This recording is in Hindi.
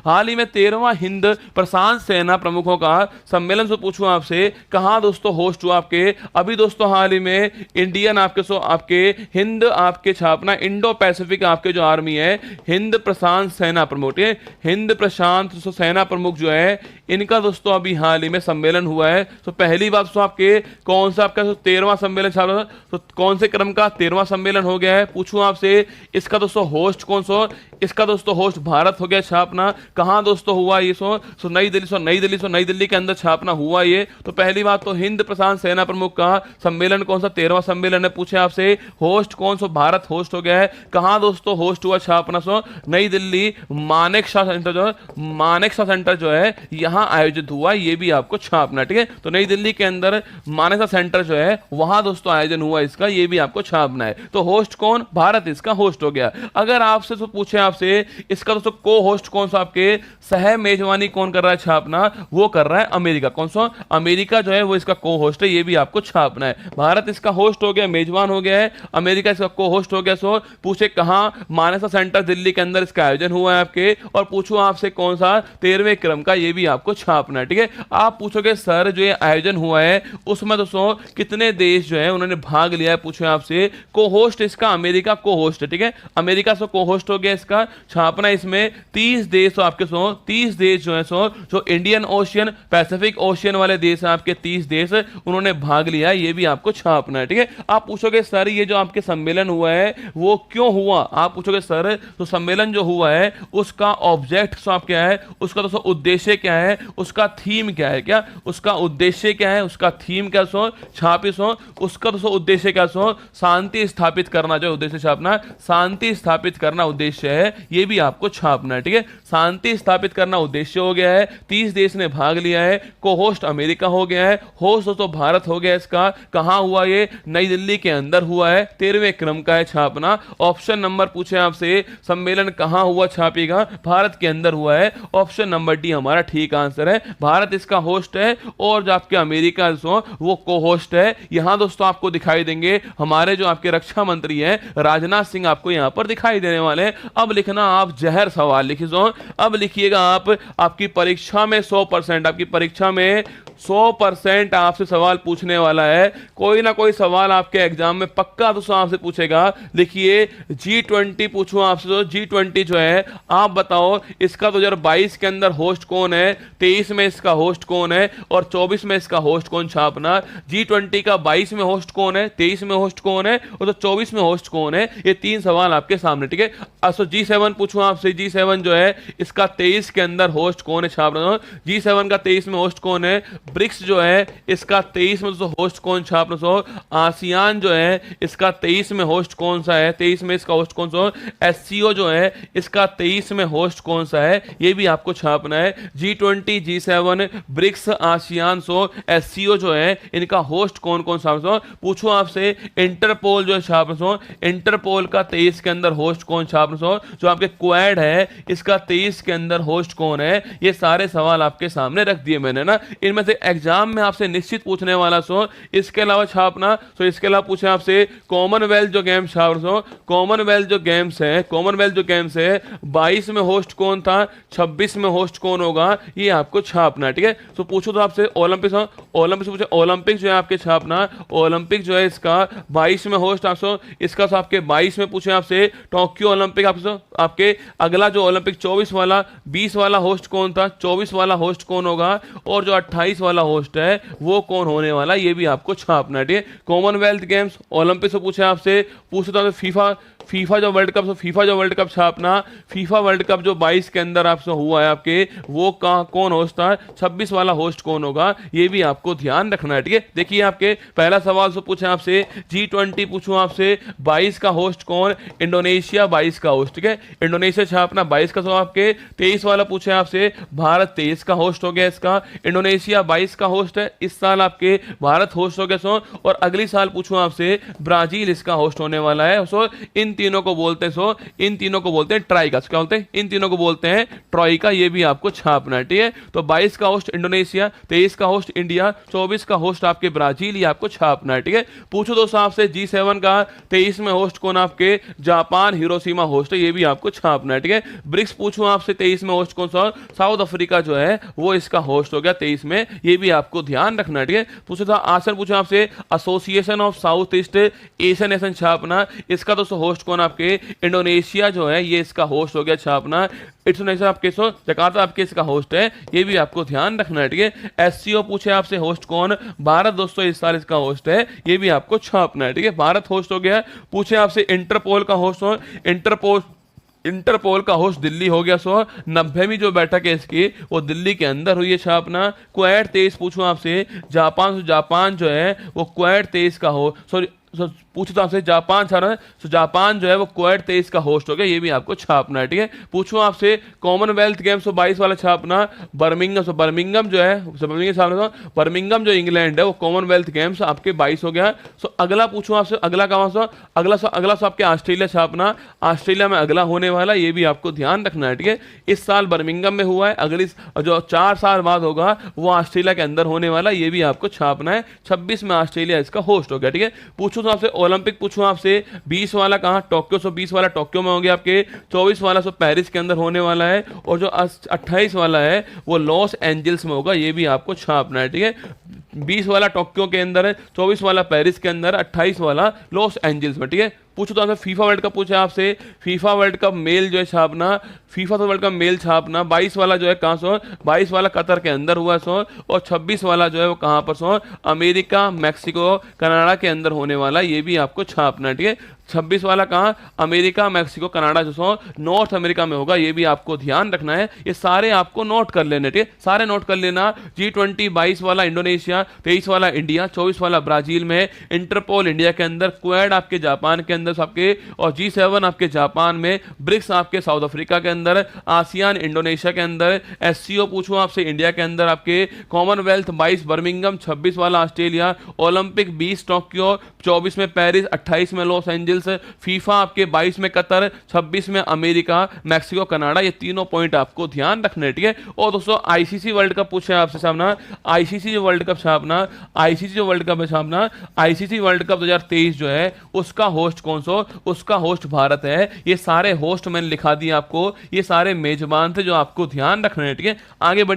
हाल ही में 13वां हिंद प्रशांत सेना प्रमुखों का सम्मेलन से पूछूं आपसे कहां दोस्तों होस्ट हुआ आपके, अभी दोस्तों हाल ही में इंडियन आपके हिंद आपके छापना इंडो पैसिफिक आपके जो आर्मी है हिंद प्रशांत सेना प्रमुख, हिंद प्रशांत सेना प्रमुख जो है इनका दोस्तों अभी हाल ही में सम्मेलन हुआ है। तो पहली बात दोस्तों आपके कौन सा आपका 13वां सम्मेलन छापना, तो कौन से क्रम का 13वां सम्मेलन हो गया है पूछूं आपसे, इसका दोस्तों होस्ट कौन सा, इसका दोस्तों होस्ट भारत हो गया छापना, कहां दोस्तों हुआ ये नई दिल्ली के अंदर छापना हुआ ये। तो पहली बात तो हिंद प्रशांत सेना प्रमुख का सम्मेलन कौन सा 13वां सम्मेलन है पूछे आपसे, होस्ट कौन सा भारत होस्ट हो गया है, कहां दोस्तों होस्ट हुआ छापना नई दिल्ली मानेकशॉ सेंटर जो है यहां आयोजित हुआ, ये भी आपको छापना, ठीक है। तो नई दिल्ली के अंदर मानेकशॉ सेंटर जो है वहां दोस्तों आयोजन हुआ इसका, ये भी आपको छापना है। तो होस्ट कौन, भारत इसका होस्ट हो गया। अगर आपसे तो पूछे आपसे इसका दोस्तों को होस्ट कौन सा आपके सह मेजबानी कौन कर रहा है छापना, वो कर रहा है अमेरिका, कौन सा अमेरिका जो है वो इसका को होस्ट है, ये भी आपको छापना है। भारत इसका होस्ट हो गया, मेजबान हो गया है, अमेरिका इसका को होस्ट हो गया। पूछे कहां, मानेकशॉ सेंटर दिल्ली के अंदर इसका आयोजन हुआ है आपके, और पूछो आपसे कौन सा 13वें क्रम का, ये भी आपको छापना है, ठीक है। आप पूछोगे सर जो ये आयोजन हुआ है उसमें दोस्तों कितने देश जो है उन्होंने भाग लिया है, पूछो आपसे को होस्ट इसका अमेरिका को होस्ट है, ठीक है। अमेरिका से को होस्ट हो गया, इसका छापना इसमें 30 देश आपके 30 देश जो है जो इंडियन ओशियन पैसिफिक ओशियन वाले देश हैं आपके 30 देश उन्होंने भाग लिया है, ये भी आपको छापना है, ठीक है। आप पूछोगे सर ये जो आपके सम्मेलन हुआ है वो क्यों हुआ, आप पूछोगे सर तो सम्मेलन जो हुआ है उसका ऑब्जेक्ट क्या है, उसका दोस्तों उद्देश्य क्या है, उसका थीम क्या है, क्या उसका उद्देश्य क्या है, उसका थीम क्या छापी उसका दोस्तों उद्देश्य क्या शांति स्थापित करना, जो उद्देश्य छापना शांति स्थापित करना उद्देश्य है, ये भी आपको छापना है, ठीक है। शांति स्थापित करना उद्देश्य हो गया है, 30 देश ने भाग लिया है, को होस्ट अमेरिका हो गया है, होस्ट दोस्तों भारत हो गया। इसका कहां हुआ, ये नई दिल्ली के अंदर हुआ है, 13वें क्रम का है छापना। ऑप्शन नंबर पूछे आपसे सम्मेलन कहां हुआ छापेगा, भारत के अंदर हुआ है, ऑप्शन नंबर डी हमारा ठीक आंसर है, भारत इसका होस्ट है और जो आपके अमेरिका वो को होस्ट है। यहां दोस्तों आपको दिखाई देंगे हमारे जो आपके रक्षा मंत्री हैं राजनाथ सिंह आपको यहां पर दिखाई देने वाले हैं। अब लिखना आप जहर सवाल लिखिए, अब लिखिएगा आप, आपकी परीक्षा में 100%, आपकी परीक्षा में 100% आपसे सवाल पूछने वाला है, कोई ना कोई सवाल आपके एग्जाम में पक्का दोस्तों आपसे पूछेगा। देखिए G20 पूछूं आपसे, तो G20 जो है आप बताओ इसका 2022 के अंदर होस्ट कौन है, 23 में इसका होस्ट कौन है और 24 में इसका होस्ट कौन छापना। G20 का 22 में होस्ट कौन है, 23 में होस्ट कौन है और 24 में होस्ट कौन है, ये 3 सवाल आपके सामने, ठीक है। G7 पूछूं आपसे, G7 जो है इसका 23 के अंदर होस्ट कौन है छापना, G7 का 23 में होस्ट कौन है। ब्रिक्स जो है इसका 23 में दोस्तों होस्ट कौन छापना, आसियान जो है इसका 23 में होस्ट कौन सा है, 23 में इसका होस्ट कौन सा, SCO जो है इसका 23 में होस्ट कौन सा है, ये भी आपको छापना है। G20 G7 BRICS ASEAN SCO जो है इनका होस्ट कौन कौन सा पूछो आपसे। इंटरपोल जो है छापना, इंटरपोल का 23 के अंदर होस्ट कौन छापना, जो आपके क्वाड है इसका 23 के अंदर होस्ट कौन है, ये सारे सवाल आपके सामने रख दिए मैंने ना, इनमें से एग्जाम में आपसे निश्चित पूछने वाला इसके अलावा छापना। इसके अलावा पूछे आपसे कॉमनवेल्थ जो गेम्स छापना, कॉमनवेल्थ जो गेम्स है 22 में होस्ट कौन था, 26 में होस्ट कौन होगा, ये आपको छापना, ठीक है। तो पूछो तो आपसे ओलंपिक्स पूछे, ओलंपिक जो है आपके छापना, ओलंपिक जो है इसका 22 में होस्ट आपसे, इसका तो आपके 22 में पूछे आपसे टोक्यो ओलंपिक आपके अगला जो ओलंपिक 24 वाला 20 वाला होस्ट कौन था, 24 वाला होस्ट कौन होगा और जो 28 वाला होस्ट है वो कौन होने वाला, ये भी आपको छापना है, ठीक है। कॉमनवेल्थ गेम्स ओलंपिक से पूछे आपसे, पूछे तो फीफा जो वर्ल्ड कप छापना, फीफा वर्ल्ड कप जो 22 के अंदर आपसे हुआ है आपके, वो कौन होस्ट था, 26 वाला होस्ट कौन होगा, ये भी आपको ध्यान रखना है, ठीक है। देखिए आपके पहला सवाल से पूछे आपसे G20 पूछूं आपसे 22 का होस्ट कौन, इंडोनेशिया 22 का होस्ट, ठीक है, इंडोनेशिया छापना 22 का सवाल आपके। 23 वाला पूछे आपसे भारत 23 का होस्ट हो गया, इसका इंडोनेशिया 22 का होस्ट है, इस साल आपके भारत होस्ट हो गया और अगली साल पूछूं आपसे ब्राजील इसका होस्ट होने वाला है। इन तीनों को बोलते हैं इन तीनों को बोलते हैं ट्राइका। क्या बोलते हैं? इन तीनों को बोलते हैं ट्राइका। ये भी आपको छापना है, ठीक है। तो 22 का होस्ट इंडोनेशिया, 23 का होस्ट इंडिया, 24 का होस्ट आपके ब्राजील, ये आपको छापना है, ठीक है। पूछो दोस्तों आपसे G7 का 23 में होस्ट कौन? आपके जापान, हिरोशिमा होस्ट है, ये भी आपको छापना है, ठीक है। ब्रिक्स पूछूं आपसे 23 में होस्ट कौन सा? साउथ अफ्रीका जो है वो इसका होस्ट हो गया 23 में, ये भी आपको ध्यान रखना है, ठीक है। पूछा था आसन पूछा आपसे association of south east Asian nation छापना, इसका दोस्तों होस्ट कौन? आपके इंडोनेशिया जो है ये इसका होस्ट हो गया छापना। इंडोनेशिया आपके जकार्ता आपके इसका होस्ट है, ये भी आपको ध्यान रखना है, ठीक है। एससीओ पूछे आपसे होस्ट कौन? भारत दोस्तों इस साल इसका होस्ट है, ये भी आपको छापना है, ठीक है। भारत होस्ट हो गया। पूछे आपसे इंटरपोल का होस्ट कौन? इंटरपोल का होस्ट दिल्ली हो गया। 90वीं जो बैठक है इसकी वो दिल्ली के अंदर हुई है छापना। क्वेड 23 पूछूं आपसे जापान जो है वो क्वेड 23 का हो सॉरी पूछता आपसे जापान छा रहा है, तो जापान जो है वो क्वेड 23 का होस्ट हो गया, ये भी आपको छापना है, ठीक है। पूछूं आपसे कॉमनवेल्थ गेम्स 22 वाला छापना, बर्मिंगम जो है बर्मिंगम जो इंग्लैंड है वो कॉमनवेल्थ गेम्स आपके 22 हो गया। अगला पूछूं आपसे अगला आपके ऑस्ट्रेलिया छापना, ऑस्ट्रेलिया में अगला होने वाला, ये भी आपको ध्यान रखना है, ठीक है। इस साल बर्मिंगम में हुआ है, अगली जो 4 साल बाद होगा वो ऑस्ट्रेलिया के अंदर होने वाला, ये भी आपको छापना है। 26 में ऑस्ट्रेलिया इसका होस्ट हो गया, ठीक है। पूछूं तो आपसे ओलंपिक पूछूं आपसे 20 वाला कहां? टोक्यो। 20 वाला टोक्यो में हो गया आपके, 24 वाला पेरिस के अंदर होने वाला है, और जो 28 वाला है वो लॉस एंजल्स में होगा, ये भी आपको छापना है, ठीक है। 20 वाला टोक्यो के अंदर है, 24 वाला पेरिस के अंदर, 28 वाला लॉस एंजल्स में, ठीक है। पूछो तो आपसे फीफा वर्ल्ड कप पूछा आपसे, फीफा वर्ल्ड कप मेल जो है छापना, फीफा वर्ल्ड कप मेल छापना 22 वाला जो है कहाँ 22 वाला कतर के अंदर हुआ और 26 वाला जो है वो कहाँ पर अमेरिका, मैक्सिको, कनाडा के अंदर होने वाला, ये भी आपको छापना है, ठीक है। 26 वाला कहाँ? अमेरिका, मैक्सिको, कनाडा जो नॉर्थ अमेरिका में होगा, ये भी आपको ध्यान रखना है। ये सारे आपको नोट कर लेने, ठीक है, सारे नोट कर लेना। G20 22 वाला इंडोनेशिया, 23 वाला इंडिया, 24 वाला ब्राजील में, इंटरपोल इंडिया के अंदर, क्वेड आपके जापान के अंदर आपके, और G7 आपके जापान में, ब्रिक्स आपके साउथ अफ्रीका के अंदर, आसियान इंडोनेशिया के अंदर, SCO पूछूं आपसे इंडिया के अंदर आपके, कॉमनवेल्थ 22 बर्मिंगम, 26 वाला ऑस्ट्रेलिया, ओलंपिक 20 टोक्यो, 24 में पेरिस, 28 में लॉस एंजल्स, फीफा आपके 22 में कतर, 26 में अमेरिका, मैक्सिको, कनाडा, ये तीनों पॉइंट आपको ध्यान रखने, ठीक है। और दोस्तों आईसीसी वर्ल्ड कप पूछे आपसे छापना, आईसीसी वर्ल्ड कप छापना, आईसीसी वर्ल्ड कप है छापना, आईसीसी वर्ल्ड कप 2023 जो है उसका होस्ट कौन सा? उसका होस्ट भारत है। ये सारे होस्ट मैंने लिखा दिए आपको, ये सारे मेजबान थे जो आपको ध्यान रखने, ठीक है। आगे बढ़ी